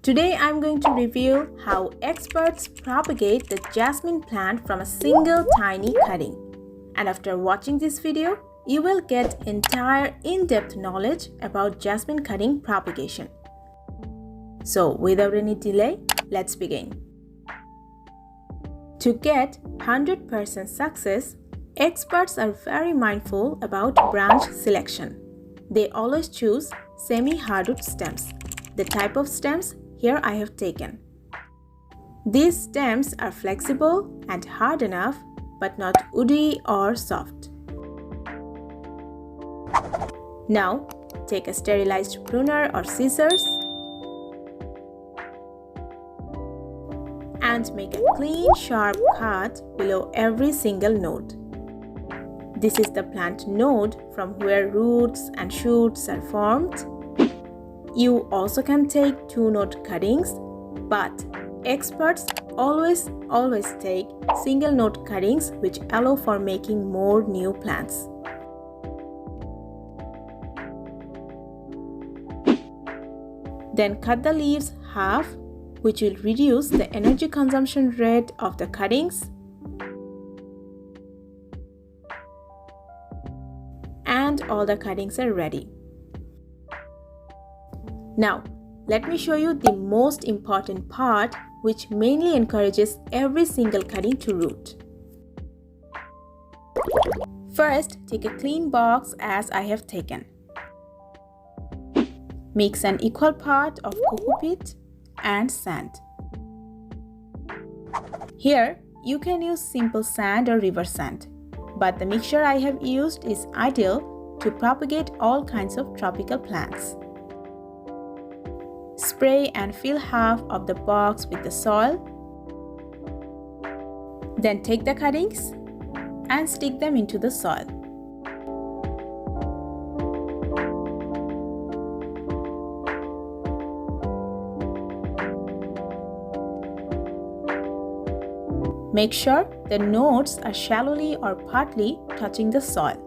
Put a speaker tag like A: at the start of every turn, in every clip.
A: Today I'm going to review how experts propagate the jasmine plant from a single tiny cutting. And after watching this video, you will get entire in-depth knowledge about jasmine cutting propagation. So without any delay, let's begin. To get 100% success, experts are very mindful about branch selection. They always choose semi-hardwood stems. The type of stems here I have taken. These stems are flexible and hard enough, but not woody or soft. Now, take a sterilized pruner or scissors and make a clean, sharp cut below every single node. This is the plant node from where roots and shoots are formed. You also can take 2-node cuttings, but experts always take single-node cuttings which allow for making more new plants. Then cut the leaves half, which will reduce the energy consumption rate of the cuttings. And all the cuttings are ready. Now, let me show you the most important part, which mainly encourages every single cutting to root. First, take a clean box as I have taken. Mix an equal part of coco peat and sand. Here, you can use simple sand or river sand, but the mixture I have used is ideal to propagate all kinds of tropical plants. Spray and fill half of the box with the soil. Then take the cuttings and stick them into the soil. Make sure the nodes are shallowly or partly touching the soil.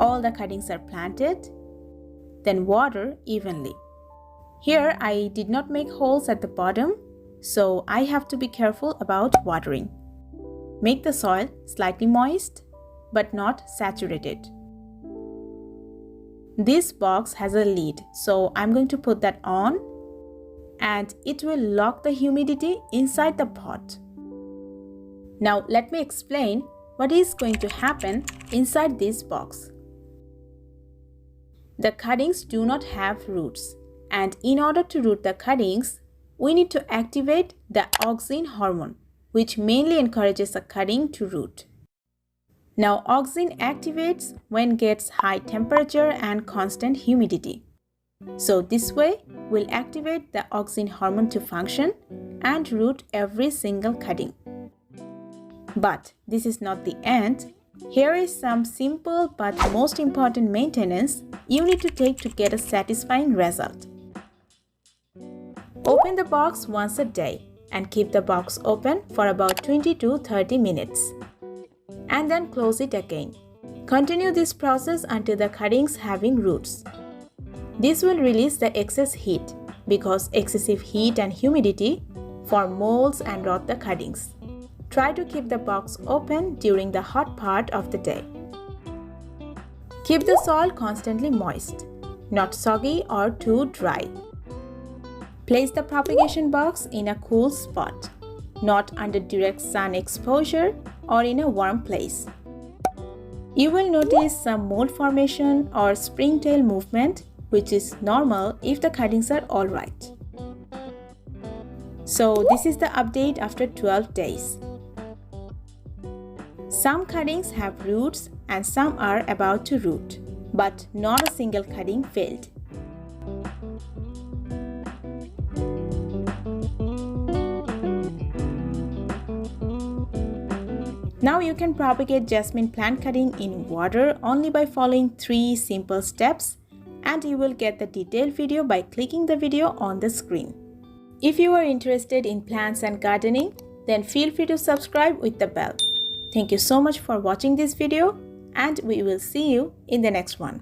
A: All the cuttings are planted, then water evenly. Here I did not make holes at the bottom, so I have to be careful about watering. Make the soil slightly moist, but not saturated. This box has a lid, so I'm going to put that on, and it will lock the humidity inside the pot. Now let me explain what is going to happen inside this box. The cuttings do not have roots, and in order to root the cuttings, we need to activate the auxin hormone, which mainly encourages a cutting to root. Now, auxin activates when gets high temperature and constant humidity. So this way, we'll activate the auxin hormone to function and root every single cutting. But this is not the end. Here is some simple but most important maintenance you need to take to get a satisfying result. Open the box once a day and keep the box open for about 20 to 30 minutes. And then close it again. Continue this process until the cuttings having roots. This will release the excess heat because excessive heat and humidity form molds and rot the cuttings. Try to keep the box open during the hot part of the day. Keep the soil constantly moist, not soggy or too dry. Place the propagation box in a cool spot, not under direct sun exposure or in a warm place. You will notice some mold formation or springtail movement, which is normal if the cuttings are alright. So this is the update after 12 days. Some cuttings have roots and some are about to root, but not a single cutting failed. Now you can propagate jasmine plant cutting in water only by following 3 simple steps, and you will get the detailed video by clicking the video on the screen. If you are interested in plants and gardening, then feel free to subscribe with the bell. Thank you so much for watching this video, and we will see you in the next one.